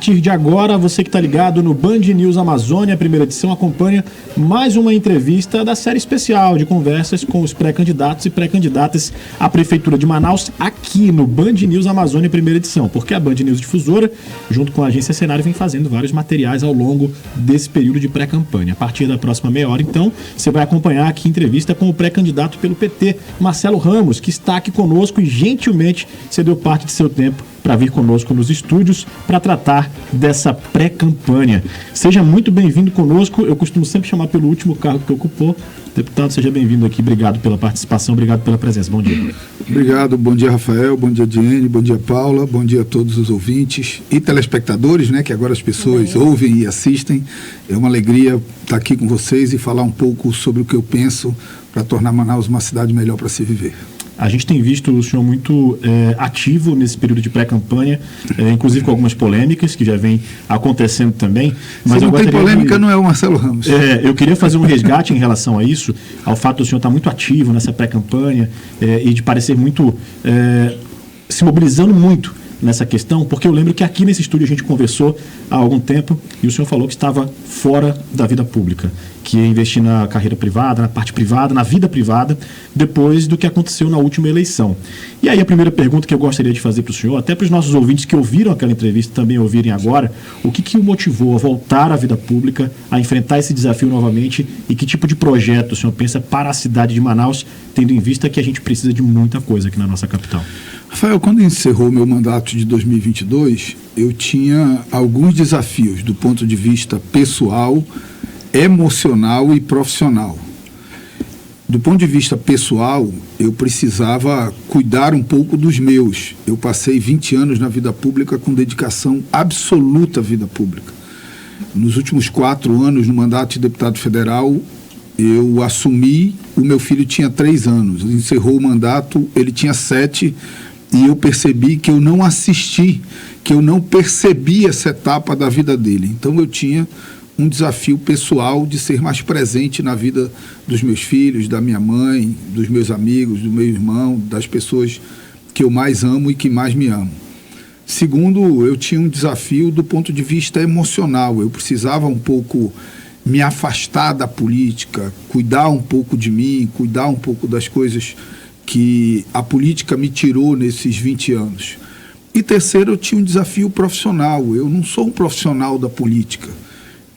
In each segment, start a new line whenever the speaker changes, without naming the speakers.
partir de agora, você que está ligado no Band News Amazônia, primeira edição, acompanha mais uma entrevista da série especial de conversas com os pré-candidatos e pré-candidatas à Prefeitura de Manaus, aqui no Band News Amazônia, primeira edição, porque a Band News Difusora, junto com a Agência Cenário, vem fazendo vários materiais ao longo desse período de pré-campanha. A partir da próxima meia hora, então, você vai acompanhar aqui entrevista com o pré-candidato pelo PT, Marcelo Ramos, que está aqui conosco e gentilmente cedeu parte de seu tempo para vir conosco nos estúdios para tratar dessa pré-campanha. Seja muito bem-vindo conosco. Eu costumo sempre chamar pelo último cargo que ocupou. Deputado, seja bem-vindo aqui. Obrigado pela participação, obrigado pela presença. Bom dia.
Obrigado. Bom dia, Rafael. Bom dia, Diene. Bom dia, Paula. Bom dia a todos os ouvintes e telespectadores, né, que agora as pessoas ouvem e assistem. É uma alegria estar aqui com vocês e falar um pouco sobre o que eu penso para tornar Manaus uma cidade melhor para se viver.
A gente tem visto o senhor muito ativo nesse período de pré-campanha, inclusive com algumas polêmicas que já vem acontecendo também.
Mas se não tem polêmica, não é o Marcelo Ramos.
Eu queria fazer um resgate em relação a isso, ao fato do senhor estar muito ativo nessa pré-campanha e de parecer muito, se mobilizando muito nessa questão, porque eu lembro que aqui nesse estúdio a gente conversou há algum tempo e o senhor falou que estava fora da vida pública, que ia investir na carreira privada, na parte privada, na vida privada, depois do que aconteceu na última eleição. E aí a primeira pergunta que eu gostaria de fazer para o senhor, até para os nossos ouvintes que ouviram aquela entrevista também ouvirem agora, o que o motivou a voltar à vida pública, a enfrentar esse desafio novamente e que tipo de projeto o senhor pensa para a cidade de Manaus, tendo em vista que a gente precisa de muita coisa aqui na nossa capital?
Rafael, quando encerrou meu mandato de 2022, eu tinha alguns desafios do ponto de vista pessoal, emocional e profissional. Do ponto de vista pessoal, eu precisava cuidar um pouco dos meus. Eu passei 20 anos na vida pública com dedicação absoluta à vida pública. Nos últimos 4 anos, no mandato de deputado federal, eu assumi, o meu filho tinha 3 anos. Encerrou o mandato, ele tinha 7, e eu percebi que eu não assisti, que eu não percebi essa etapa da vida dele. Então eu tinha um desafio pessoal de ser mais presente na vida dos meus filhos, da minha mãe, dos meus amigos, do meu irmão, das pessoas que eu mais amo e que mais me amam. Segundo, eu tinha um desafio do ponto de vista emocional. Eu precisava um pouco me afastar da política, cuidar um pouco de mim, cuidar um pouco das coisas que a política me tirou nesses 20 anos. E terceiro, eu tinha um desafio profissional. Eu não sou um profissional da política.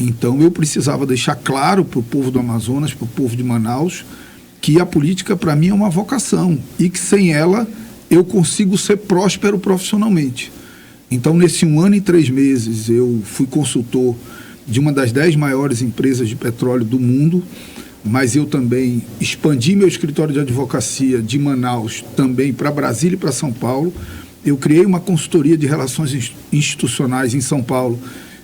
Então, eu precisava deixar claro para o povo do Amazonas, para o povo de Manaus, que a política, para mim, é uma vocação e que, sem ela, eu consigo ser próspero profissionalmente. Então, nesse 1 ano e 3 meses, eu fui consultor de uma das 10 maiores empresas de petróleo do mundo, mas eu também expandi meu escritório de advocacia de Manaus também para Brasília e para São Paulo. Eu criei uma consultoria de relações institucionais em São Paulo,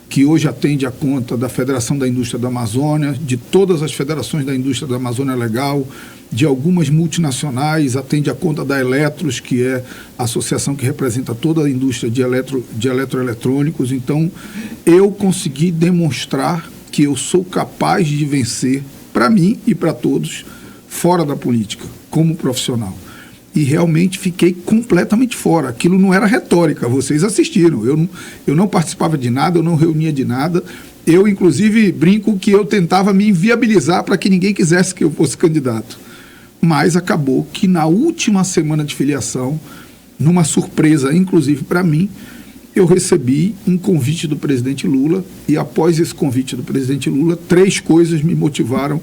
que hoje atende a conta da Federação da Indústria da Amazônia, de todas as federações da indústria da Amazônia Legal, de algumas multinacionais, atende a conta da Eletros, que é a associação que representa toda a indústria de eletroeletrônicos. Então, eu consegui demonstrar que eu sou capaz de vencer, para mim e para todos, fora da política, como profissional. E realmente fiquei completamente fora. Aquilo não era retórica, vocês assistiram. Eu não participava de nada, eu não reunia de nada. Eu, inclusive, brinco que eu tentava me inviabilizar para que ninguém quisesse que eu fosse candidato. Mas acabou que na última semana de filiação, numa surpresa, inclusive para mim, eu recebi um convite do presidente Lula e, após esse convite do presidente Lula, 3 coisas me motivaram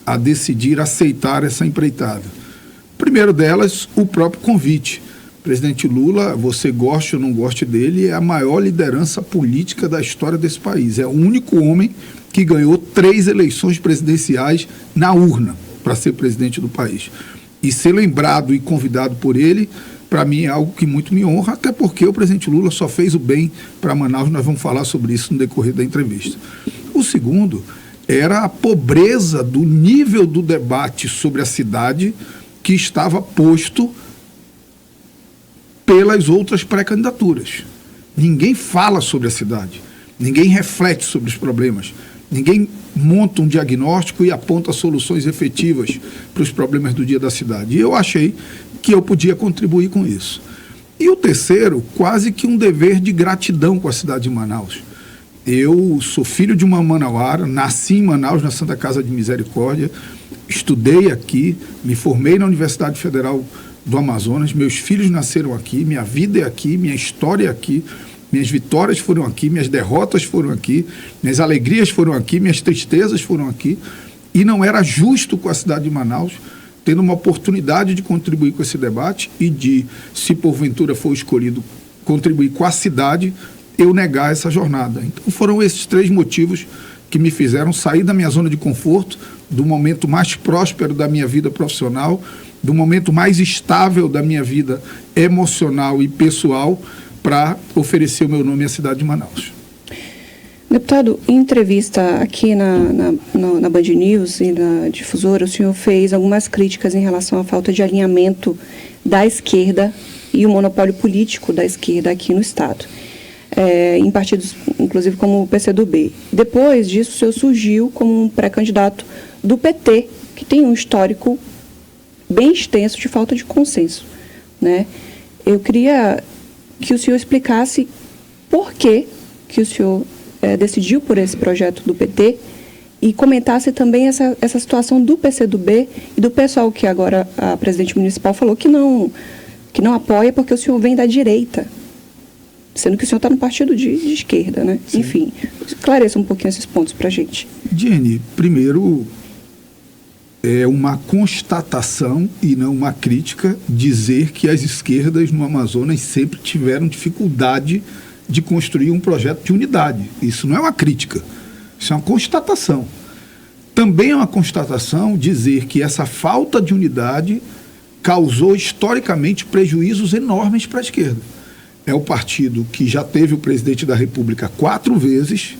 a decidir aceitar essa empreitada. Primeiro delas, o próprio convite. O presidente Lula, você goste ou não goste dele, é a maior liderança política da história desse país. É o único homem que ganhou 3 eleições presidenciais na urna para ser presidente do país. E ser lembrado e convidado por ele, para mim é algo que muito me honra, até porque o presidente Lula só fez o bem para Manaus. Nós vamos falar sobre isso no decorrer da entrevista. O segundo era a pobreza do nível do debate sobre a cidade que estava posto pelas outras pré-candidaturas. Ninguém fala sobre a cidade, ninguém reflete sobre os problemas, ninguém monta um diagnóstico e aponta soluções efetivas para os problemas do dia da cidade. E eu achei que eu podia contribuir com isso. E o terceiro, quase que um dever de gratidão com a cidade de Manaus. Eu sou filho de uma manauara, nasci em Manaus, na Santa Casa de Misericórdia, estudei aqui, me formei na Universidade Federal do Amazonas, meus filhos nasceram aqui, minha vida é aqui, minha história é aqui, minhas vitórias foram aqui, minhas derrotas foram aqui, minhas alegrias foram aqui, minhas tristezas foram aqui, e não era justo com a cidade de Manaus, tendo uma oportunidade de contribuir com esse debate e de, se porventura for escolhido, contribuir com a cidade, eu negar essa jornada. Então foram esses 3 motivos que me fizeram sair da minha zona de conforto, do momento mais próspero da minha vida profissional, do momento mais estável da minha vida emocional e pessoal, para oferecer o meu nome à cidade de Manaus.
Deputado, em entrevista aqui na Band News e na difusora, o senhor fez algumas críticas em relação à falta de alinhamento da esquerda e o monopólio político da esquerda aqui no Estado, em partidos, inclusive, como o PCdoB. Depois disso, o senhor surgiu como um pré-candidato do PT, que tem um histórico bem extenso de falta de consenso, né? Eu queria que o senhor explicasse por que o senhor decidiu por esse projeto do PT e comentasse também essa situação do PCdoB e do pessoal que agora a presidente municipal falou que não apoia porque o senhor vem da direita, sendo que o senhor está no partido de esquerda, né? Sim. Enfim, esclareça um pouquinho esses pontos para a gente.
Diane, primeiro, é uma constatação e não uma crítica dizer que as esquerdas no Amazonas sempre tiveram dificuldade de construir um projeto de unidade. Isso não é uma crítica, isso é uma constatação. Também é uma constatação dizer que essa falta de unidade causou historicamente prejuízos enormes para a esquerda. É o partido que já teve o presidente da República 4 vezes,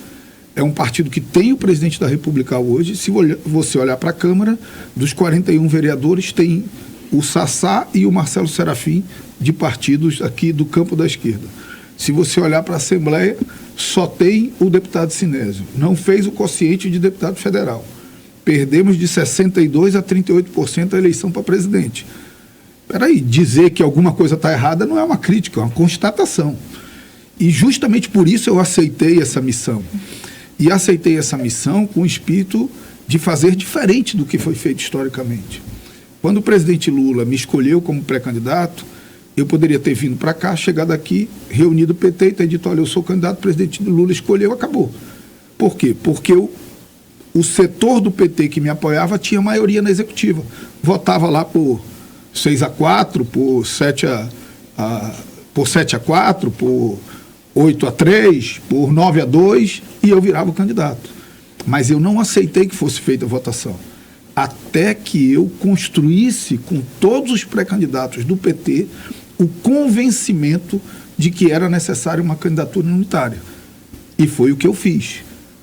é um partido que tem o presidente da República hoje. Se você olhar para a Câmara, dos 41 vereadores, tem o Sassá e o Marcelo Serafim, de partidos aqui do campo da esquerda. Se você olhar para a Assembleia, só tem o deputado Sinésio. Não fez o quociente de deputado federal. Perdemos de 62% a 38% a eleição para presidente. Espera aí, dizer que alguma coisa está errada não é uma crítica, é uma constatação. E justamente por isso eu aceitei essa missão. E aceitei essa missão com o espírito de fazer diferente do que foi feito historicamente. Quando o presidente Lula me escolheu como pré-candidato, eu poderia ter vindo para cá, chegado aqui, reunido o PT e ter dito, olha, eu sou candidato, o presidente Lula escolheu, acabou. Por quê? Porque o setor do PT que me apoiava tinha maioria na executiva. Votava lá por 6-4, por 7-4, por 8-3, por 9-2, e eu virava o candidato. Mas eu não aceitei que fosse feita a votação. Até que eu construísse com todos os pré-candidatos do PT o convencimento de que era necessária uma candidatura unitária. E foi o que eu fiz.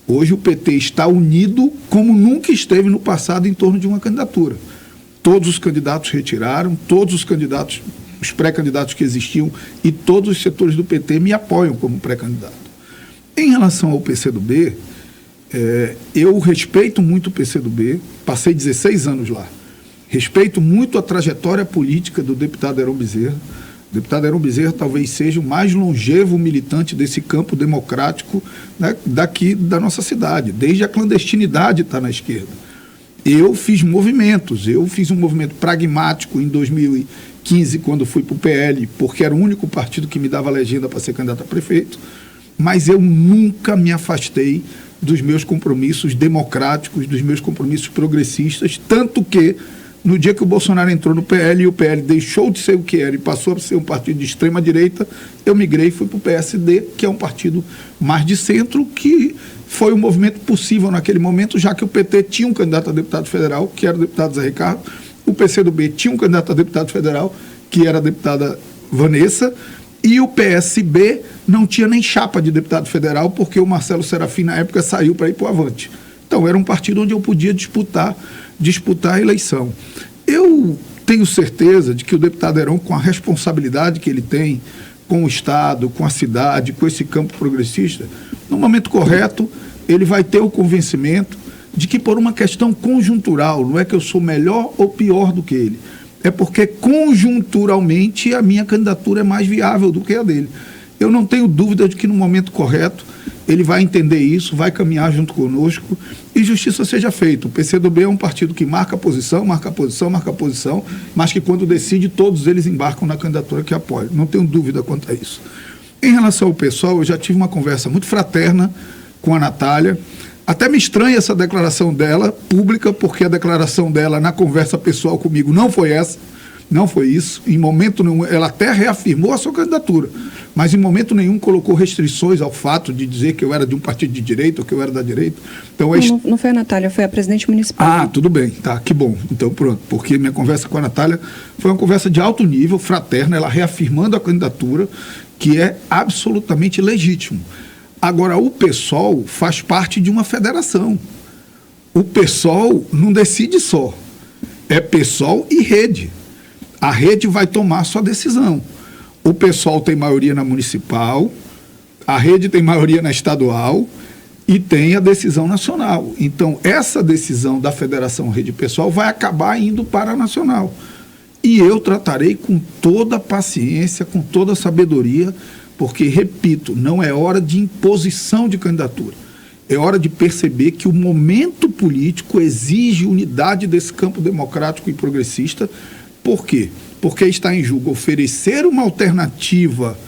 Hoje o PT está unido como nunca esteve no passado em torno de uma candidatura. Todos os candidatos retiraram, todos os candidatos, os pré-candidatos que existiam e todos os setores do PT me apoiam como pré-candidato. Em relação ao PCdoB, eu respeito muito o PCdoB, passei 16 anos lá. Respeito muito a trajetória política do deputado Heron Bezerra. O deputado Heron Bezerra talvez seja o mais longevo militante desse campo democrático, né, daqui da nossa cidade. Desde a clandestinidade está na esquerda. Eu fiz um movimento pragmático em 2015, quando fui para o PL, porque era o único partido que me dava legenda para ser candidato a prefeito, mas eu nunca me afastei dos meus compromissos democráticos, dos meus compromissos progressistas, tanto que no dia que o Bolsonaro entrou no PL e o PL deixou de ser o que era e passou a ser um partido de extrema-direita, eu migrei e fui para o PSD, que é um partido mais de centro, que foi um movimento possível naquele momento, já que o PT tinha um candidato a deputado federal, que era o deputado Zé Ricardo, o PCdoB tinha um candidato a deputado federal, que era a deputada Vanessa, e o PSB não tinha nem chapa de deputado federal, porque o Marcelo Serafim, na época, saiu para ir para o Avante. Então, era um partido onde eu podia disputar a eleição. Eu tenho certeza de que o deputado Heron, com a responsabilidade que ele tem com o Estado, com a cidade, com esse campo progressista, no momento correto, ele vai ter o convencimento de que, por uma questão conjuntural, não é que eu sou melhor ou pior do que ele, é porque conjunturalmente a minha candidatura é mais viável do que a dele. Eu não tenho dúvida de que no momento correto ele vai entender isso, vai caminhar junto conosco e justiça seja feita. O PCdoB é um partido que marca posição, mas que quando decide, todos eles embarcam na candidatura que apoia. Não tenho dúvida quanto a isso. Em relação ao pessoal, eu já tive uma conversa muito fraterna com a Natália. Até me estranha essa declaração dela, pública, porque a declaração dela na conversa pessoal comigo não foi essa, não foi isso. Em momento nenhum, ela até reafirmou a sua candidatura, mas em momento nenhum colocou restrições ao fato de dizer que eu era de um partido de direita ou que eu era da direita. Então,
não foi a Natália, foi a presidente municipal.
Ah, tudo bem, tá, que bom. Então pronto, porque minha conversa com a Natália foi uma conversa de alto nível, fraterna, ela reafirmando a candidatura, que é absolutamente legítimo. Agora, o PSOL faz parte de uma federação. O PSOL não decide só. É PSOL e rede. A rede vai tomar sua decisão. O PSOL tem maioria na municipal, a rede tem maioria na estadual e tem a decisão nacional. Então, essa decisão da Federação Rede PSOL vai acabar indo para a nacional. E eu tratarei com toda a paciência, com toda a sabedoria, porque, repito, não é hora de imposição de candidatura. É hora de perceber que o momento político exige unidade desse campo democrático e progressista. Por quê? Porque está em jogo oferecer uma alternativa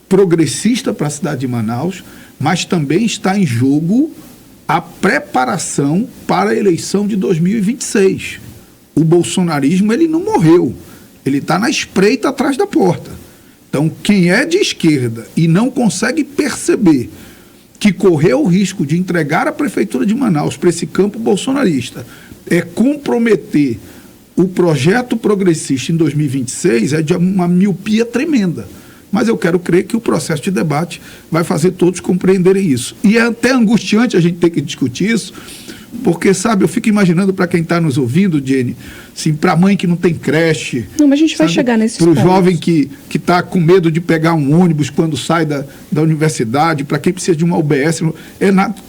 progressista para a cidade de Manaus, mas também está em jogo a preparação para a eleição de 2026. O bolsonarismo, ele não morreu, ele está na espreita atrás da porta. Então, quem é de esquerda e não consegue perceber que correu o risco de entregar a Prefeitura de Manaus para esse campo bolsonarista é comprometer o projeto progressista em 2026, é de uma miopia tremenda. Mas eu quero crer que o processo de debate vai fazer todos compreenderem isso. E é até angustiante a gente ter que discutir isso, porque, sabe, eu fico imaginando para quem está nos ouvindo, Jenny, assim, para a mãe que não tem creche.
Não, mas a gente vai chegar nesse ponto.
Para o jovem que está com medo de pegar um ônibus quando sai da universidade, para quem precisa de uma UBS,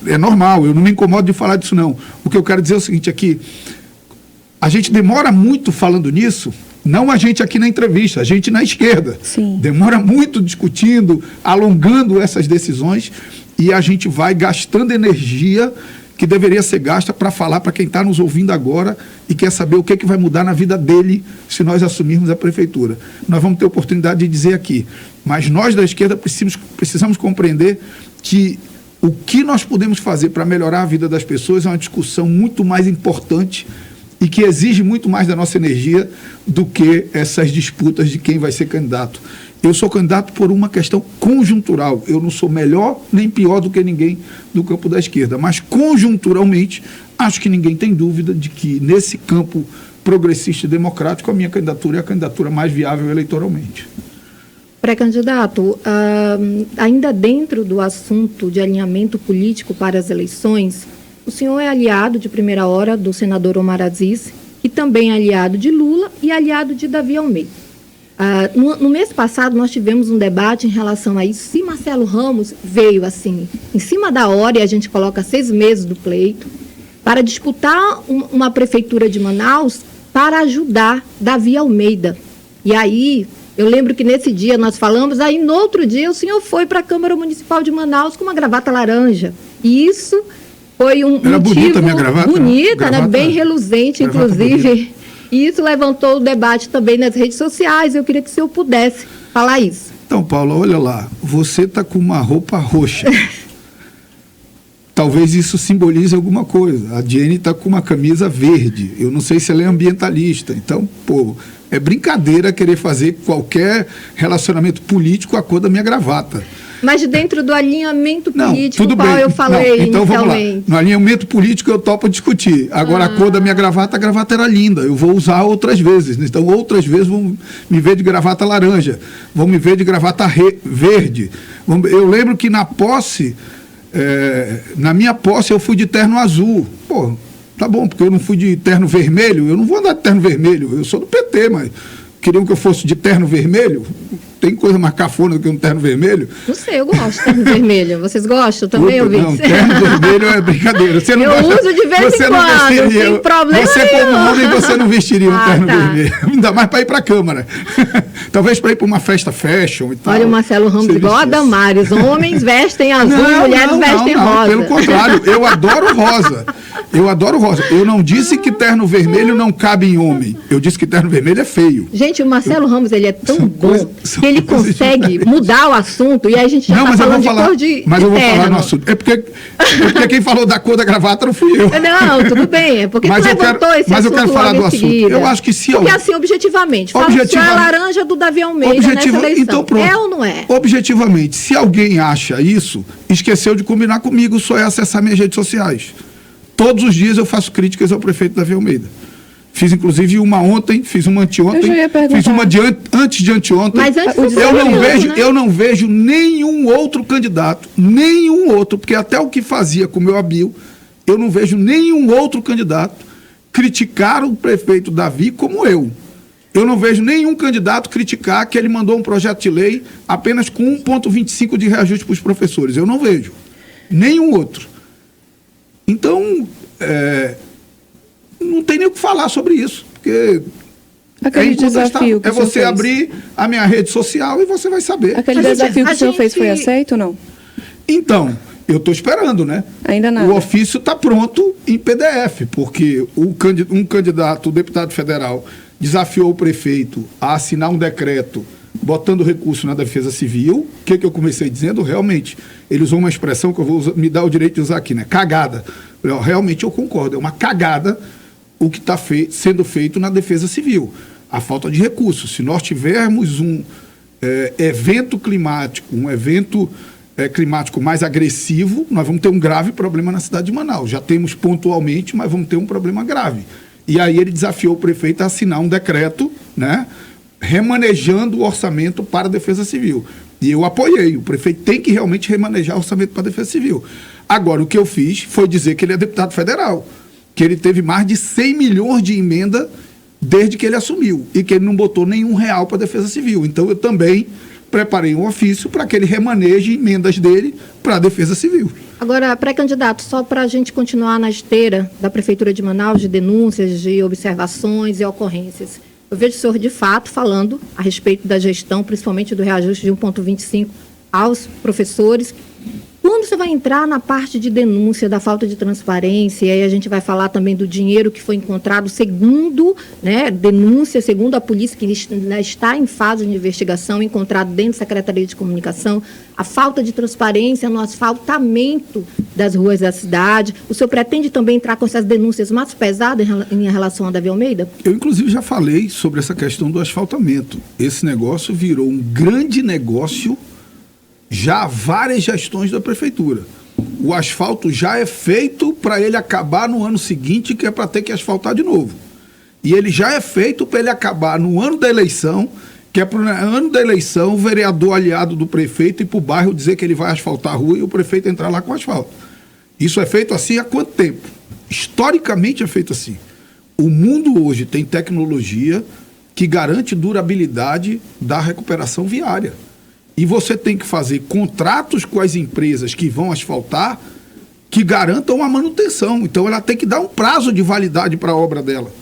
é normal, eu não me incomodo de falar disso, não. O que eu quero dizer é o seguinte aqui, a gente demora muito falando nisso, não a gente aqui na entrevista, a gente na esquerda.
Sim.
Demora muito discutindo, alongando essas decisões e a gente vai gastando energia que deveria ser gasta para falar para quem está nos ouvindo agora e quer saber o que vai mudar na vida dele se nós assumirmos a prefeitura. Nós vamos ter oportunidade de dizer aqui, mas nós da esquerda precisamos compreender que o que nós podemos fazer para melhorar a vida das pessoas é uma discussão muito mais importante e que exige muito mais da nossa energia do que essas disputas de quem vai ser candidato. Eu sou candidato por uma questão conjuntural. Eu não sou melhor nem pior do que ninguém do campo da esquerda, mas conjunturalmente acho que ninguém tem dúvida de que nesse campo progressista e democrático a minha candidatura é a candidatura mais viável eleitoralmente.
Pré-candidato, ainda dentro do assunto de alinhamento político para as eleições, o senhor é aliado de primeira hora do senador Omar Aziz, e também é aliado de Lula e aliado de Davi Almeida. No mês passado, nós tivemos um debate em relação a isso. Se Marcelo Ramos veio assim, em cima da hora, e a gente coloca 6 meses do pleito, para disputar uma prefeitura de Manaus para ajudar Davi Almeida. E aí, eu lembro que nesse dia nós falamos, aí no outro dia o senhor foi para a Câmara Municipal de Manaus com uma gravata laranja. E isso foi um
Era
motivo...
bonita a minha gravata?
Bonita, né? Bem reluzente, inclusive. Bonita. E isso levantou o debate também nas redes sociais. Eu queria que o senhor pudesse falar isso.
Então, Paulo, olha lá. Você está com uma roupa roxa. Talvez isso simbolize alguma coisa. A Jenny está com uma camisa verde. Eu não sei se ela é ambientalista. Então, pô, é brincadeira querer fazer qualquer relacionamento político com a cor da minha gravata.
Mas dentro do alinhamento político,
tudo
qual
bem.
eu falei
então,
inicialmente.
Vamos lá. No alinhamento político eu topo discutir. Agora, a cor da minha gravata, a gravata era linda. Eu vou usar outras vezes. Então, outras vezes vão me ver de gravata laranja. Vão me ver de gravata verde. Eu lembro que na minha posse, eu fui de terno azul. Pô, tá bom, porque eu não fui de terno vermelho. Eu não vou andar de terno vermelho. Eu sou do PT, mas queriam que eu fosse de terno vermelho. tem coisa mais cafona do que um terno vermelho?
Não sei, eu gosto de terno vermelho. Vocês gostam também,
Puta,
ouvintes?
não, terno vermelho é brincadeira. Você não
Eu
gosta,
uso de vez
você
em
não
quando,
vestiria,
sem problema
Você como
nenhum.
homem, você não vestiria um terno
Tá.
vermelho. Ainda mais para ir para a Câmara. Talvez para ir para uma festa fashion e tal.
Olha o Marcelo Ramos
Você
igual a
vestir assim.
Damares. Homens vestem azul, mulheres vestem rosa.
Pelo contrário, eu adoro rosa. Eu adoro rosa. Eu não disse que terno vermelho não cabe em homem. Eu disse que terno vermelho é feio.
Gente, o Marcelo Ramos, ele é tão bom
são
que ele
coisas
consegue
diferentes.
mudar o assunto e aí a gente já está falando de cor de
mas eu vou falar
terno.
no assunto. É porque quem falou da cor da gravata não fui eu.
Não, tudo bem. É porque
Mas
tu
eu
levantou
quero-
esse
mas eu
assunto
quero falar
logo
do
em
assunto.
seguida.
Eu acho que se
Porque
eu-
assim, objetivamente, fala se é a
Objetivamente-
laranja do Davi Almeida nessa eleição.
Então pronto.
É ou não é?
Objetivamente, se alguém acha isso, esqueceu de combinar comigo, só é acessar minhas redes sociais. Todos os dias eu faço críticas ao prefeito Davi Almeida. Fiz inclusive uma ontem, fiz uma anteontem,
Eu já ia perguntar.
fiz uma antes de anteontem.
Mas antes
O
você
eu não
falou,
vejo,
né?
eu não vejo nenhum outro candidato, porque até o que fazia com o meu Abil, eu não vejo nenhum outro candidato criticar o prefeito Davi como eu. Eu não vejo nenhum candidato criticar que ele mandou um projeto de lei apenas com 1,25 de reajuste para os professores. Eu não vejo. Nenhum outro. Então, não tem nem o que falar sobre isso, porque
Aquele desafio que
é
o senhor
você
fez.
abrir a minha rede social e você vai saber.
Aquele
A gente-
desafio que
a
o senhor fez foi
gente-
aceito ou não?
Então, eu estou esperando, né?
Ainda nada.
O ofício está pronto em PDF, porque um candidato, o deputado federal, desafiou o prefeito a assinar um decreto botando recurso na Defesa Civil. O que eu comecei dizendo? Realmente, ele usou uma expressão que eu vou me dar o direito de usar aqui, né? Cagada. Realmente eu concordo, é uma cagada o que está sendo feito na Defesa Civil. A falta de recursos. Se nós tivermos um evento climático, climático mais agressivo, nós vamos ter um grave problema na cidade de Manaus. Já temos pontualmente, mas vamos ter um problema grave. E aí ele desafiou o prefeito a assinar um decreto, né, remanejando o orçamento para a Defesa Civil. E eu apoiei. O prefeito tem que realmente remanejar o orçamento para a Defesa Civil. Agora, o que eu fiz foi dizer que ele é deputado federal, que ele teve mais de 100 milhões de emenda desde que ele assumiu e que ele não botou nenhum real para a Defesa Civil. Então, eu também preparei um ofício para que ele remaneje emendas dele para a Defesa Civil.
Agora, pré-candidato, só para a gente continuar na esteira da Prefeitura de Manaus, de denúncias, de observações e ocorrências. Eu vejo o senhor, de fato, falando a respeito da gestão, principalmente do reajuste de 1,25 aos professores. Quando você vai entrar na parte de denúncia da falta de transparência, e aí a gente vai falar também do dinheiro que foi encontrado segundo, né, denúncia, segundo a polícia, que está em fase de investigação, encontrado dentro da Secretaria de Comunicação, a falta de transparência no asfaltamento das ruas da cidade. O senhor pretende também entrar com essas denúncias mais pesadas em relação a Davi Almeida?
Eu, inclusive, já falei sobre essa questão do asfaltamento. Esse negócio virou um grande negócio já há várias gestões da prefeitura. O asfalto já é feito para ele acabar no ano seguinte, que é para ter que asfaltar de novo. E ele já é feito para ele acabar no ano da eleição, que é para o ano da eleição o vereador aliado do prefeito ir para o bairro dizer que ele vai asfaltar a rua e o prefeito entrar lá com asfalto. Isso é feito assim há quanto tempo? Historicamente é feito assim. O mundo hoje tem tecnologia que garante durabilidade da recuperação viária. E você tem que fazer contratos com as empresas que vão asfaltar que garantam a manutenção. Então, ela tem que dar um prazo de validade para a obra dela.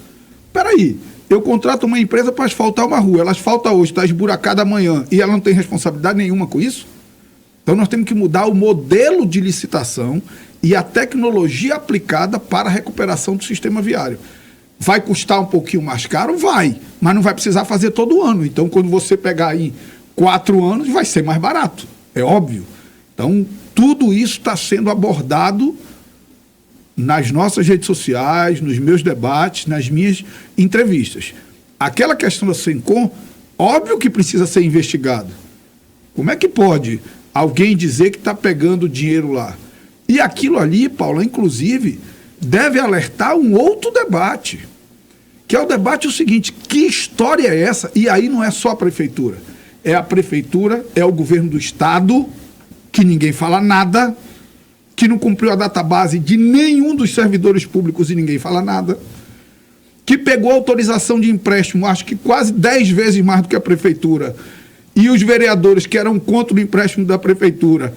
Espera aí, eu contrato uma empresa para asfaltar uma rua. Ela asfalta hoje, está esburacada amanhã e ela não tem responsabilidade nenhuma com isso? Então, nós temos que mudar o modelo de licitação e a tecnologia aplicada para a recuperação do sistema viário. Vai custar um pouquinho mais caro? Vai, mas não vai precisar fazer todo ano. Então, quando você pegar aí 4 anos, vai ser mais barato, é óbvio. Então, tudo isso está sendo abordado nas nossas redes sociais, nos meus debates, nas minhas entrevistas. Aquela questão da Sencom, óbvio que precisa ser investigado. Como é que pode alguém dizer que está pegando dinheiro lá? E aquilo ali, Paula, inclusive, deve alertar um outro debate, que é o debate o seguinte: que história é essa? E aí não é só a prefeitura. É a prefeitura, é o governo do estado, que ninguém fala nada, que não cumpriu a database de nenhum dos servidores públicos e ninguém fala nada, que pegou autorização de empréstimo, acho que quase 10 vezes mais do que a prefeitura, e os vereadores que eram contra o empréstimo da prefeitura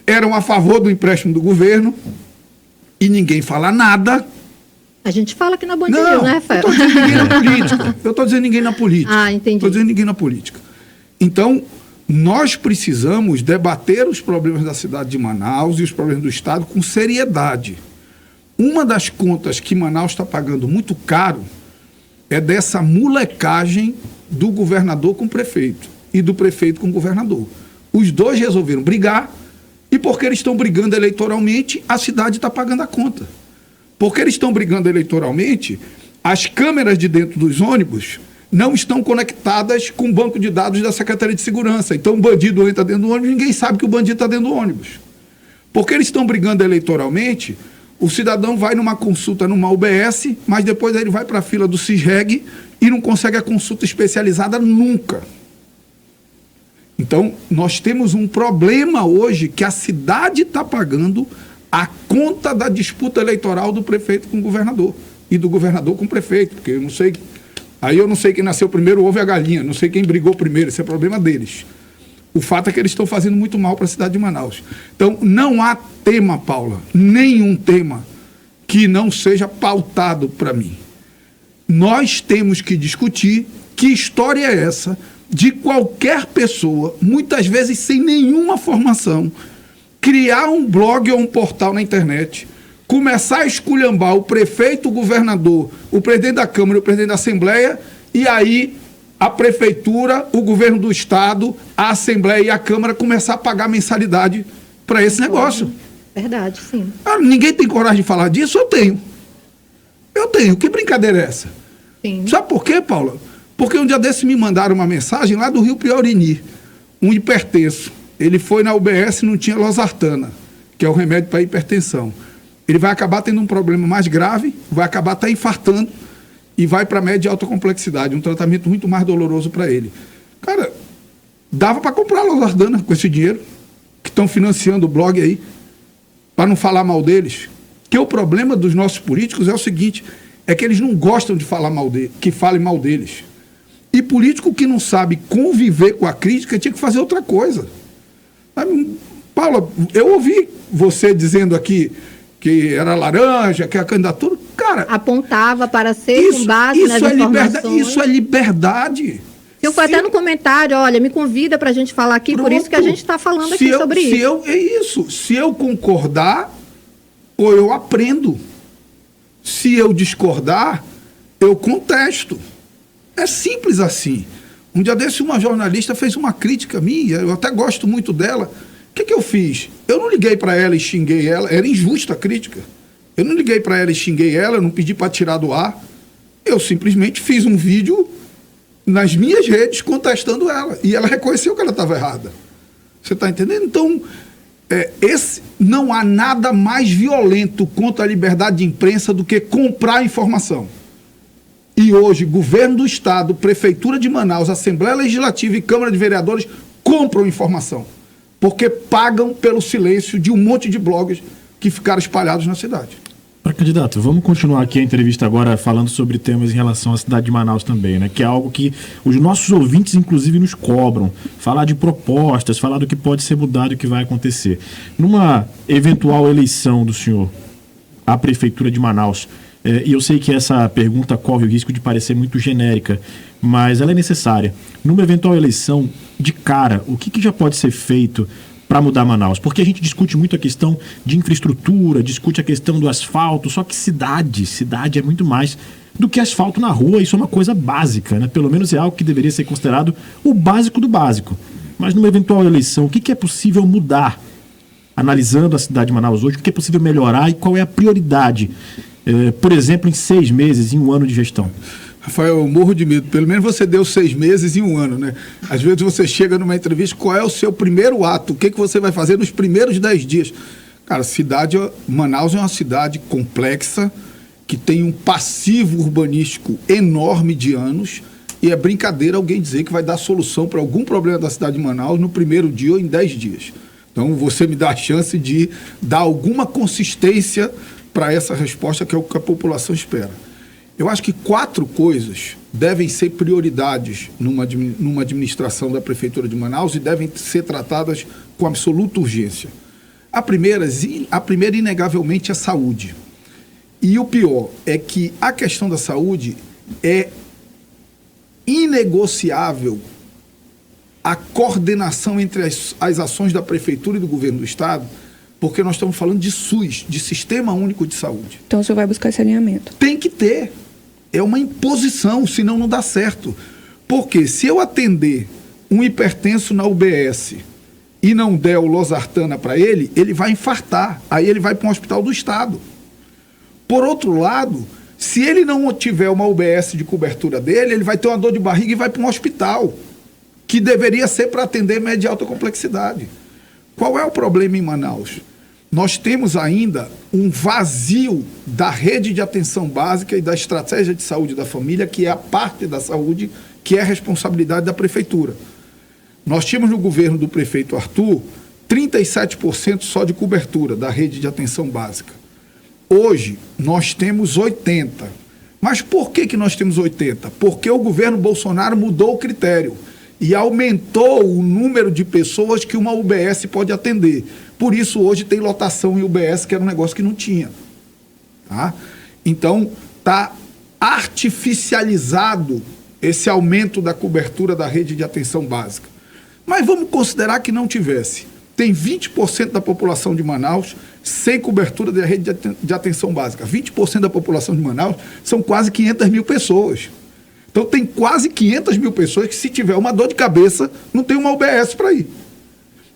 eram a favor do empréstimo do governo, e ninguém fala nada.
A gente fala aqui na Band
Não,
News, né, Rafael?
eu estou dizendo ninguém na política. Eu estou dizendo ninguém na política.
Ah, entendi.
Estou dizendo ninguém na política. Então, nós precisamos debater os problemas da cidade de Manaus e os problemas do Estado com seriedade. Uma das contas que Manaus está pagando muito caro é dessa molecagem do governador com o prefeito e do prefeito com o governador. Os dois resolveram brigar, e porque eles estão brigando eleitoralmente, a cidade está pagando a conta. Porque eles estão brigando eleitoralmente, as câmeras de dentro dos ônibus não estão conectadas com o banco de dados da Secretaria de Segurança. Então, o bandido entra dentro do ônibus, ninguém sabe que o bandido está dentro do ônibus. Porque eles estão brigando eleitoralmente, o cidadão vai numa consulta numa UBS, mas depois ele vai para a fila do CISREG e não consegue a consulta especializada nunca. Então, nós temos um problema hoje que a cidade está pagando a conta da disputa eleitoral do prefeito com o governador e do governador com o prefeito, porque eu não sei, aí eu não sei quem nasceu primeiro, o ovo e a galinha, não sei quem brigou primeiro, esse é problema deles. O fato é que eles estão fazendo muito mal para a cidade de Manaus. Então, não há tema, Paula, nenhum tema que não seja pautado para mim. Nós temos que discutir que história é essa de qualquer pessoa, muitas vezes sem nenhuma formação, criar um blog ou um portal na internet, começar a esculhambar o prefeito, o governador, o presidente da Câmara e o presidente da Assembleia, e aí a prefeitura, o governo do Estado, a Assembleia e a Câmara começar a pagar mensalidade para esse negócio.
Verdade, sim.
Ah, ninguém tem coragem de falar disso? Eu tenho. Eu tenho. Que brincadeira é essa?
Sim.
Sabe por quê, Paula? Porque um dia desse me mandaram uma mensagem lá do Rio Piorini, um hipertenso. Ele foi na UBS e não tinha losartana, que é o remédio para hipertensão. Ele vai acabar tendo um problema mais grave, vai acabar até infartando e vai para média de alta complexidade, um tratamento muito mais doloroso para ele. Cara, dava para comprar losartana com esse dinheiro, que estão financiando o blog aí, para não falar mal deles. Que o problema dos nossos políticos é o seguinte, é que eles não gostam de falar mal que falem mal deles. E político que não sabe conviver com a crítica tinha que fazer outra coisa. Paula, eu ouvi você dizendo aqui que era laranja, que a candidatura... Cara,
apontava para ser com base nas informações.
Isso é liberdade.
Eu fui até no comentário, olha, me convida para a gente falar aqui, por isso que a gente está falando aqui sobre isso.
É isso. Se eu concordar, ou eu aprendo. Se eu discordar, eu contesto. É simples assim. Um dia desse, uma jornalista fez uma crítica minha, eu até gosto muito dela. O que eu fiz? Eu não liguei para ela e xinguei ela, era injusta a crítica. Eu não liguei para ela e xinguei ela, eu não pedi para tirar do ar. Eu simplesmente fiz um vídeo nas minhas redes contestando ela. E ela reconheceu que ela estava errada. Você está entendendo? Então, não há nada mais violento contra a liberdade de imprensa do que comprar informação. E hoje, governo do Estado, Prefeitura de Manaus, Assembleia Legislativa e Câmara de Vereadores compram informação. Porque pagam pelo silêncio de um monte de blogs que ficaram espalhados na cidade.
Para candidato, vamos continuar aqui a entrevista agora falando sobre temas em relação à cidade de Manaus também, né? Que é algo que os nossos ouvintes, inclusive, nos cobram. Falar de propostas, falar do que pode ser mudado e o que vai acontecer. Numa eventual eleição do senhor à Prefeitura de Manaus, e eu sei que essa pergunta corre o risco de parecer muito genérica, mas ela é necessária. Numa eventual eleição, de cara, o que já pode ser feito para mudar Manaus? Porque a gente discute muito a questão de infraestrutura, discute a questão do asfalto, só que cidade é muito mais do que asfalto na rua, isso é uma coisa básica, né? Pelo menos é algo que deveria ser considerado o básico do básico. Mas numa eventual eleição, o que é possível mudar? Analisando a cidade de Manaus hoje, o que é possível melhorar e qual é a prioridade? Por exemplo, em 6 meses, em 1 ano de gestão.
Rafael, eu morro de medo. Pelo menos você deu 6 meses e 1 ano, né? Às vezes você chega numa entrevista, qual é o seu primeiro ato? O que você vai fazer nos primeiros 10 dias? Cara, Manaus é uma cidade complexa, que tem um passivo urbanístico enorme de anos, e é brincadeira alguém dizer que vai dar solução para algum problema da cidade de Manaus no primeiro dia ou em 10 dias. Então, você me dá a chance de dar alguma consistência para essa resposta, que é o que a população espera. Eu acho que 4 coisas devem ser prioridades numa administração da Prefeitura de Manaus e devem ser tratadas com absoluta urgência. A primeira, inegavelmente, é a saúde. E o pior é que a questão da saúde é inegociável a coordenação entre as ações da Prefeitura e do Governo do Estado, porque nós estamos falando de SUS, de Sistema Único de Saúde.
Então o senhor vai buscar esse alinhamento?
Tem que ter. É uma imposição, senão não dá certo. Porque se eu atender um hipertenso na UBS e não der o losartana para ele, ele vai infartar. Aí ele vai para um hospital do Estado. Por outro lado, se ele não tiver uma UBS de cobertura dele, ele vai ter uma dor de barriga e vai para um hospital, que deveria ser para atender média de alta complexidade. Qual é o problema em Manaus? Nós temos ainda um vazio da rede de atenção básica e da estratégia de saúde da família, que é a parte da saúde que é responsabilidade da Prefeitura. Nós tínhamos no governo do prefeito Arthur 37% só de cobertura da rede de atenção básica. Hoje, nós temos 80%. Mas por que nós temos 80%? Porque o governo Bolsonaro mudou o critério e aumentou o número de pessoas que uma UBS pode atender. Por isso, hoje tem lotação em UBS, que era um negócio que não tinha. Tá? Então, está artificializado esse aumento da cobertura da rede de atenção básica. Mas vamos considerar que não tivesse. Tem 20% da população de Manaus sem cobertura da rede de atenção básica. 20% da população de Manaus são quase 500 mil pessoas. Então, tem quase 500 mil pessoas que, se tiver uma dor de cabeça, não tem uma UBS para ir.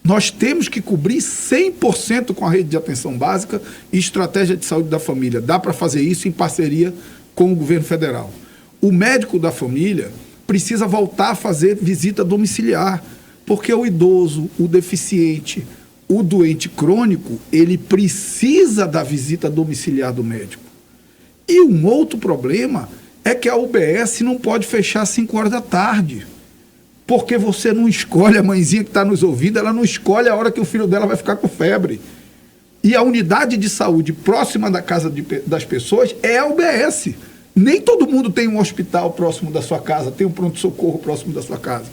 Nós temos que cobrir 100% com a rede de atenção básica e estratégia de saúde da família. Dá para fazer isso em parceria com o governo federal. O médico da família precisa voltar a fazer visita domiciliar, porque o idoso, o deficiente, o doente crônico, ele precisa da visita domiciliar do médico. E um outro problema é que a UBS não pode fechar às 5 horas da tarde. Porque você não escolhe, a mãezinha que está nos ouvindo, ela não escolhe a hora que o filho dela vai ficar com febre. E a unidade de saúde próxima da casa das pessoas é a UBS. Nem todo mundo tem um hospital próximo da sua casa, tem um pronto-socorro próximo da sua casa.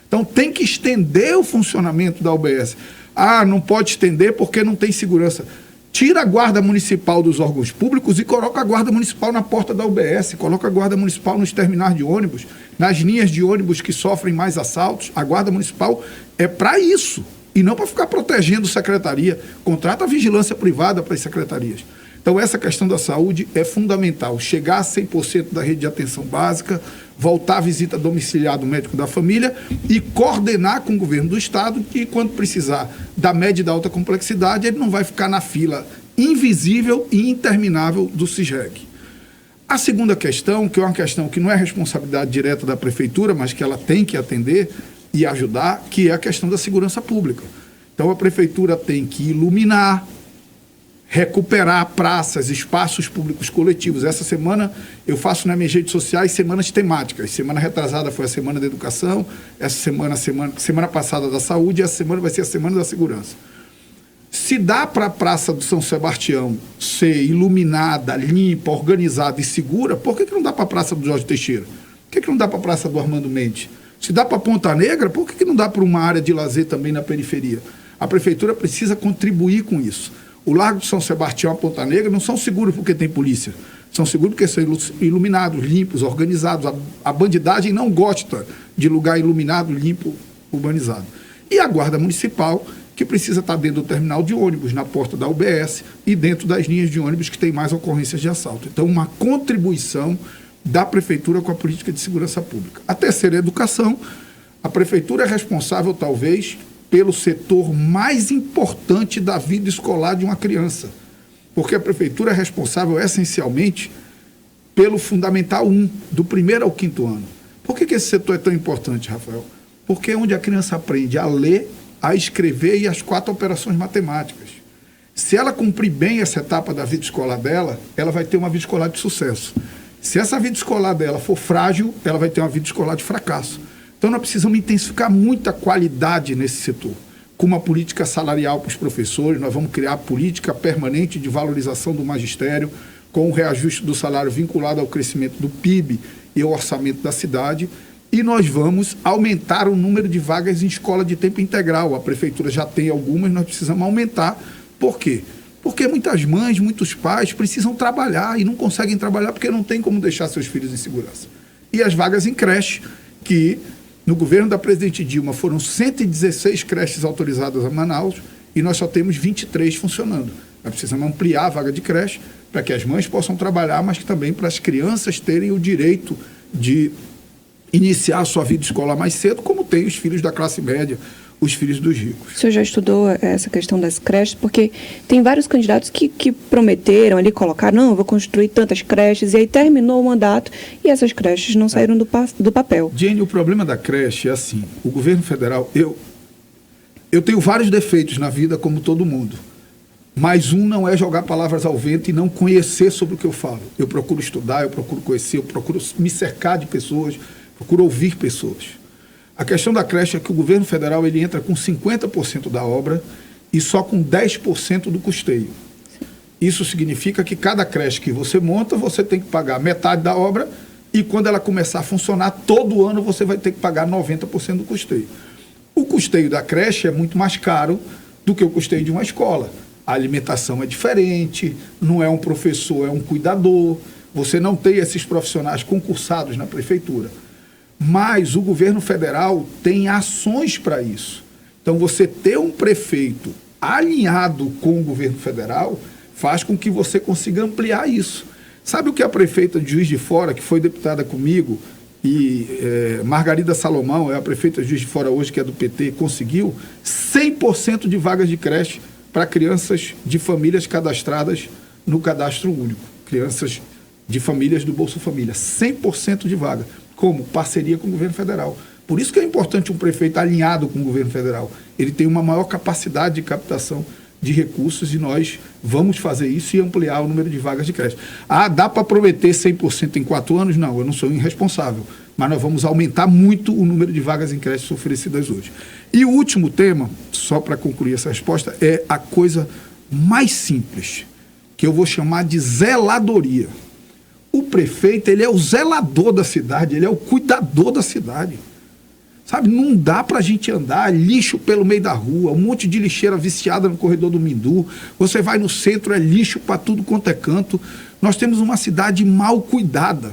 Então tem que estender o funcionamento da UBS. Ah, não pode estender porque não tem segurança. Tira a guarda municipal dos órgãos públicos e coloca a guarda municipal na porta da UBS, coloca a guarda municipal nos terminais de ônibus, nas linhas de ônibus que sofrem mais assaltos. A guarda municipal é para isso, e não para ficar protegendo secretaria. Contrata a vigilância privada para as secretarias. Então, essa questão da saúde é fundamental. Chegar a 100% da rede de atenção básica, voltar à visita domiciliar do médico da família e coordenar com o governo do Estado que, quando precisar da média e da alta complexidade, ele não vai ficar na fila invisível e interminável do CISREG. A segunda questão, que é uma questão que não é responsabilidade direta da Prefeitura, mas que ela tem que atender e ajudar, que é a questão da segurança pública. Então, a Prefeitura tem que iluminar, recuperar praças, espaços públicos coletivos. Essa semana eu faço nas minhas redes sociais semanas temáticas. Semana retrasada foi a Semana da Educação, essa semana passada da Saúde, e essa semana vai ser a Semana da Segurança. Se dá para a Praça do São Sebastião ser iluminada, limpa, organizada e segura, por que não dá para a Praça do Jorge Teixeira? Por que não dá para a Praça do Armando Mendes? Se dá para Ponta Negra, por que não dá para uma área de lazer também na periferia? A Prefeitura precisa contribuir com isso. O Largo de São Sebastião e a Ponta Negra não são seguros porque tem polícia. São seguros porque são iluminados, limpos, organizados. A bandidagem não gosta de lugar iluminado, limpo, urbanizado. E a Guarda Municipal, que precisa estar dentro do terminal de ônibus, na porta da UBS e dentro das linhas de ônibus que tem mais ocorrências de assalto. Então, uma contribuição da Prefeitura com a política de segurança pública. A terceira é a educação. A Prefeitura é responsável, talvez, pelo setor mais importante da vida escolar de uma criança. Porque a Prefeitura é responsável, essencialmente, pelo Fundamental 1, do 1º ao 5º ano. Por que esse setor é tão importante, Rafael? Porque é onde a criança aprende a ler, a escrever e as 4 operações matemáticas. Se ela cumprir bem essa etapa da vida escolar dela, ela vai ter uma vida escolar de sucesso. Se essa vida escolar dela for frágil, ela vai ter uma vida escolar de fracasso. Então, nós precisamos intensificar muita qualidade nesse setor. Com uma política salarial para os professores, nós vamos criar política permanente de valorização do magistério, com o reajuste do salário vinculado ao crescimento do PIB e ao orçamento da cidade. E nós vamos aumentar o número de vagas em escola de tempo integral. A prefeitura já tem algumas, nós precisamos aumentar. Por quê? Porque muitas mães, muitos pais precisam trabalhar e não conseguem trabalhar porque não tem como deixar seus filhos em segurança. E as vagas em creche, que no governo da presidente Dilma foram 116 creches autorizadas a Manaus e nós só temos 23 funcionando. Nós precisamos ampliar a vaga de creche para que as mães possam trabalhar, mas também para as crianças terem o direito de iniciar a sua vida escolar mais cedo, como tem os filhos da classe média, os filhos dos ricos.
O senhor já estudou essa questão das creches? Porque tem vários candidatos que prometeram ali, colocar, não, eu vou construir tantas creches, e aí terminou o mandato e essas creches não saíram do papel.
Jenny, o problema da creche é assim, o governo federal, eu tenho vários defeitos na vida, como todo mundo, mas um não é jogar palavras ao vento e não conhecer sobre o que eu falo. Eu procuro estudar, eu procuro conhecer, eu procuro me cercar de pessoas, procuro ouvir pessoas. A questão da creche é que o governo federal ele entra com 50% da obra e só com 10% do custeio. Isso significa que cada creche que você monta, você tem que pagar metade da obra e quando ela começar a funcionar, todo ano você vai ter que pagar 90% do custeio. O custeio da creche é muito mais caro do que o custeio de uma escola. A alimentação é diferente, não é um professor, é um cuidador. Você não tem esses profissionais concursados na prefeitura. Mas o governo federal tem ações para isso. Então, você ter um prefeito alinhado com o governo federal faz com que você consiga ampliar isso. Sabe o que a prefeita de Juiz de Fora, que foi deputada comigo, e Margarida Salomão, é a prefeita de Juiz de Fora hoje, que é do PT, conseguiu 100% de vagas de creche para crianças de famílias cadastradas no cadastro único. Crianças de famílias do Bolsa Família. 100% de vaga. Como? Parceria com o governo federal. Por isso que é importante um prefeito alinhado com o governo federal. Ele tem uma maior capacidade de captação de recursos e nós vamos fazer isso e ampliar o número de vagas de creche. Ah, dá para prometer 100% em 4 anos? Não, eu não sou irresponsável. Mas nós vamos aumentar muito o número de vagas em creches oferecidas hoje. E o último tema, só para concluir essa resposta, é a coisa mais simples, que eu vou chamar de zeladoria. O prefeito, ele é o zelador da cidade, ele é o cuidador da cidade. Sabe, não dá para a gente andar lixo pelo meio da rua, um monte de lixeira viciada no corredor do Mindu. Você vai no centro, é lixo para tudo quanto é canto. Nós temos uma cidade mal cuidada.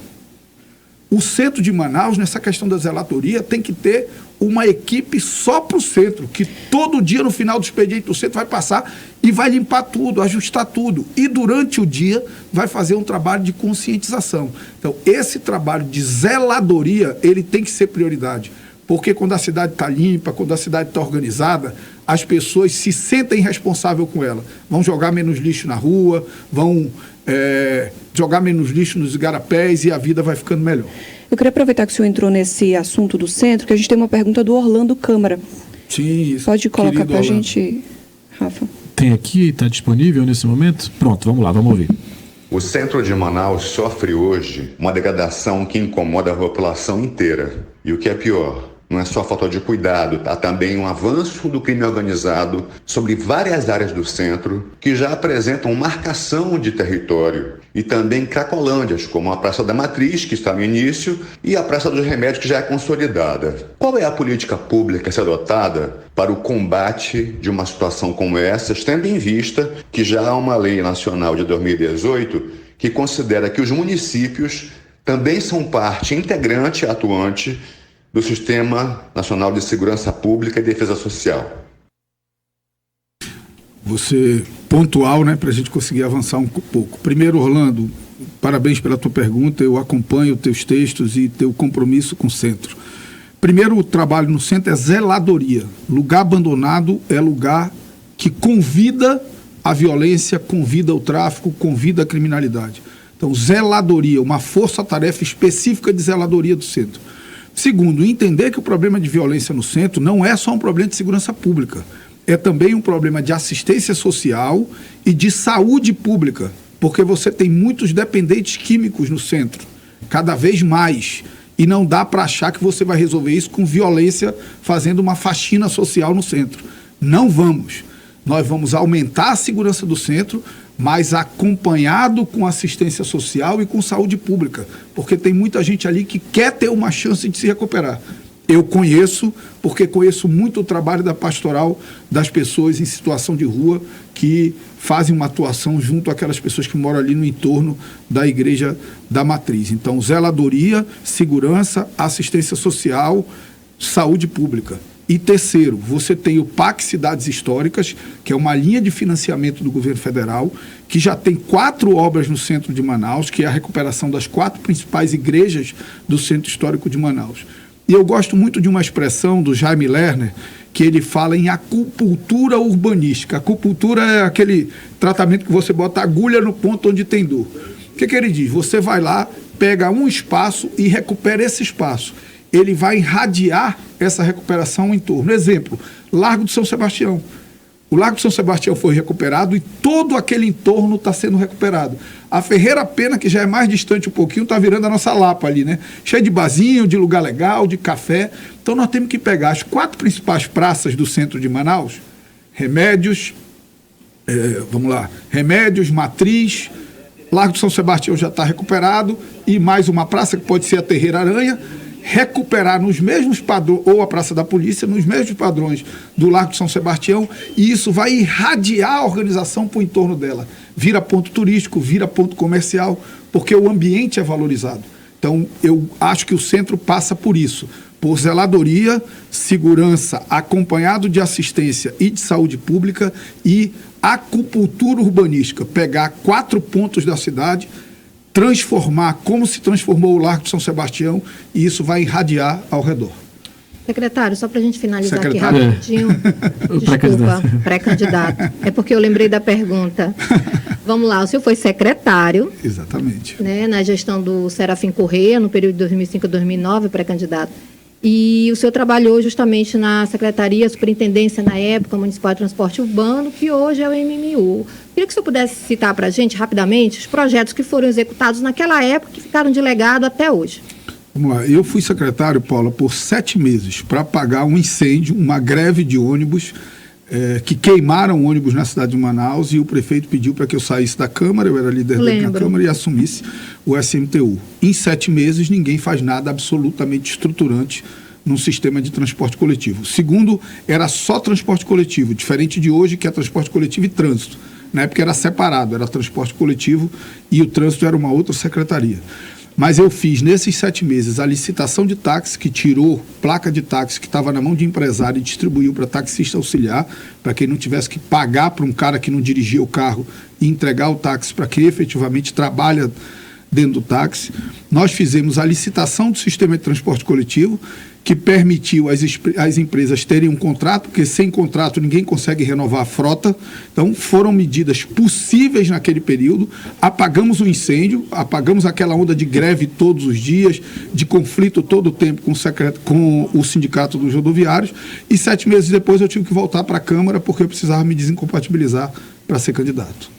O centro de Manaus, nessa questão da zeladoria, tem que ter uma equipe só para o centro, que todo dia no final do expediente do centro vai passar e vai limpar tudo, ajustar tudo. E durante o dia vai fazer um trabalho de conscientização. Então, esse trabalho de zeladoria, ele tem que ser prioridade. Porque quando a cidade está limpa, quando a cidade está organizada, as pessoas se sentem responsáveis com ela. Vão jogar menos lixo na rua, vão jogar menos lixo nos igarapés e a vida vai ficando melhor.
Eu queria aproveitar que o senhor entrou nesse assunto do centro, que a gente tem uma pergunta do Orlando Câmara.
Sim, isso.
Pode colocar para a gente, Rafa.
Tem aqui, está disponível nesse momento? Pronto, vamos lá, vamos ouvir.
O centro de Manaus sofre hoje uma degradação que incomoda a população inteira. E o que é pior, não é só falta de cuidado, há também um avanço do crime organizado sobre várias áreas do centro que já apresentam marcação de território. E também cracolândias, como a Praça da Matriz, que está no início, e a Praça dos Remédios, que já é consolidada. Qual é a política pública a ser adotada para o combate de uma situação como essa, tendo em vista que já há uma lei nacional de 2018 que considera que os municípios também são parte integrante e atuante do Sistema Nacional de Segurança Pública e Defesa Social?
Você pontual, né, para a gente conseguir avançar um pouco. Primeiro, Orlando, parabéns pela tua pergunta, eu acompanho teus textos e teu compromisso com o centro. Primeiro, o trabalho no centro é zeladoria. Lugar abandonado é lugar que convida a violência, convida o tráfico, convida a criminalidade. Então, zeladoria, uma força-tarefa específica de zeladoria do centro. Segundo, entender que o problema de violência no centro não é só um problema de segurança pública, é também um problema de assistência social e de saúde pública, porque você tem muitos dependentes químicos no centro, cada vez mais, e não dá para achar que você vai resolver isso com violência, fazendo uma faxina social no centro. Não vamos. Nós vamos aumentar a segurança do centro, mas acompanhado com assistência social e com saúde pública, porque tem muita gente ali que quer ter uma chance de se recuperar. Eu conheço, porque conheço muito o trabalho da pastoral das pessoas em situação de rua que fazem uma atuação junto àquelas pessoas que moram ali no entorno da Igreja da Matriz. Então, zeladoria, segurança, assistência social, saúde pública. E terceiro, você tem o PAC Cidades Históricas, que é uma linha de financiamento do governo federal, que já tem 4 obras no centro de Manaus, que é a recuperação das 4 principais igrejas do centro histórico de Manaus. E eu gosto muito de uma expressão do Jaime Lerner, que ele fala em acupuntura urbanística. Acupuntura é aquele tratamento que você bota agulha no ponto onde tem dor. O que ele diz? Você vai lá, pega um espaço e recupera esse espaço. Ele vai irradiar essa recuperação em torno. Exemplo, Largo do São Sebastião. O Largo do São Sebastião foi recuperado e todo aquele entorno está sendo recuperado. A Ferreira Pena, que já é mais distante um pouquinho, está virando a nossa Lapa ali, né? Cheio de barzinho, de lugar legal, de café. Então nós temos que pegar as 4 principais praças do centro de Manaus, Remédios, Remédios, Matriz, Largo do São Sebastião já está recuperado, e mais uma praça que pode ser a Terreira Aranha, recuperar nos mesmos padrões, ou a Praça da Polícia, nos mesmos padrões do Largo de São Sebastião, e isso vai irradiar a organização para o entorno dela. Vira ponto turístico, vira ponto comercial, porque o ambiente é valorizado. Então, eu acho que o centro passa por isso, por zeladoria, segurança, acompanhado de assistência e de saúde pública, e acupuntura urbanística, pegar 4 pontos da cidade, transformar como se transformou o Largo de São Sebastião, e isso vai irradiar ao redor.
Secretário, só para a gente finalizar aqui rapidinho. Desculpa, pré-candidato. É porque eu lembrei da pergunta. Vamos lá, o senhor foi secretário.
Exatamente.
Né, na gestão do Serafim Corrêa, no período de 2005 a 2009, pré-candidato. E o senhor trabalhou justamente na Secretaria, Superintendência, na época, Municipal de Transporte Urbano, que hoje é o MMU. Queria que o senhor pudesse citar para a gente, rapidamente, os projetos que foram executados naquela época que ficaram de legado até hoje.
Vamos lá, eu fui secretário, Paula, por 7 meses para apagar um incêndio, uma greve de ônibus, que queimaram ônibus na cidade de Manaus, e o prefeito pediu para que eu saísse da Câmara, eu era líder da Câmara, e assumisse o SMTU. Em 7 meses, ninguém faz nada absolutamente estruturante num sistema de transporte coletivo. Segundo, era só transporte coletivo, diferente de hoje, que é transporte coletivo e trânsito. Na época era separado, era transporte coletivo e o trânsito era uma outra secretaria. Mas eu fiz, nesses 7 meses, a licitação de táxi, que tirou placa de táxi que estava na mão de empresário e distribuiu para taxista auxiliar, para quem não tivesse que pagar para um cara que não dirigia o carro e entregar o táxi para quem efetivamente trabalha dentro do táxi. Nós fizemos a licitação do sistema de transporte coletivo, que permitiu as empresas terem um contrato, porque sem contrato ninguém consegue renovar a frota. Então, foram medidas possíveis naquele período. Apagamos o incêndio, apagamos aquela onda de greve todos os dias, de conflito todo o tempo com o sindicato dos rodoviários, e 7 meses depois eu tive que voltar para a Câmara, porque eu precisava me desincompatibilizar para ser candidato.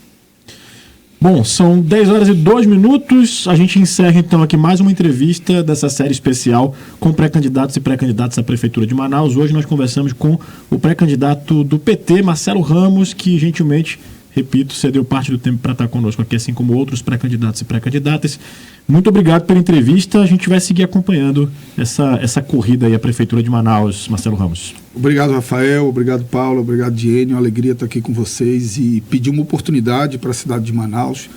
Bom, são 10h02. A gente encerra então aqui mais uma entrevista dessa série especial com pré-candidatos e pré-candidatas à Prefeitura de Manaus. Hoje nós conversamos com o pré-candidato do PT, Marcelo Ramos, que gentilmente, repito, cedeu parte do tempo para estar conosco aqui, assim como outros pré-candidatos e pré-candidatas. Muito obrigado pela entrevista. A gente vai seguir acompanhando essa corrida aí à Prefeitura de Manaus, Marcelo Ramos.
Obrigado, Rafael. Obrigado, Paulo. Obrigado, Diene. Uma alegria estar aqui com vocês e pedir uma oportunidade para a cidade de Manaus,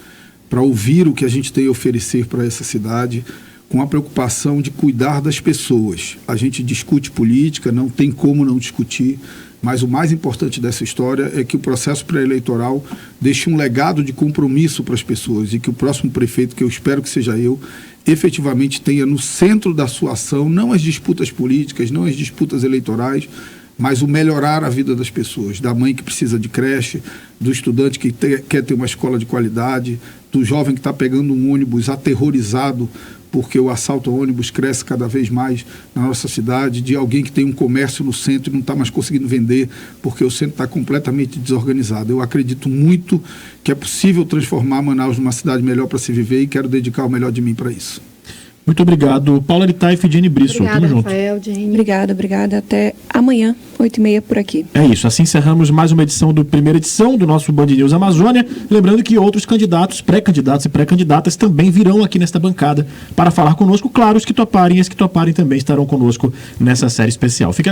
para ouvir o que a gente tem a oferecer para essa cidade, com a preocupação de cuidar das pessoas. A gente discute política, não tem como não discutir, mas o mais importante dessa história é que o processo pré-eleitoral deixe um legado de compromisso para as pessoas, e que o próximo prefeito, que eu espero que seja eu, efetivamente tenha no centro da sua ação não as disputas políticas, não as disputas eleitorais, mas o melhorar a vida das pessoas, da mãe que precisa de creche, do estudante que quer ter uma escola de qualidade, do jovem que está pegando um ônibus aterrorizado porque o assalto ao ônibus cresce cada vez mais na nossa cidade, de alguém que tem um comércio no centro e não está mais conseguindo vender porque o centro está completamente desorganizado. Eu acredito muito que é possível transformar Manaus numa cidade melhor para se viver, e quero dedicar o melhor de mim para isso.
Muito obrigado, Paula Litaif e Jenny Brisso.
Obrigada,
Tamo junto.
Rafael, Jenny.
Obrigada. Até amanhã, 8h30 por aqui.
É isso, assim encerramos mais uma edição do primeira edição do nosso Band News Amazônia. Lembrando que outros candidatos, pré-candidatos e pré-candidatas também virão aqui nesta bancada para falar conosco. Claro, os que toparem e as que toparem também estarão conosco nessa série especial. Fique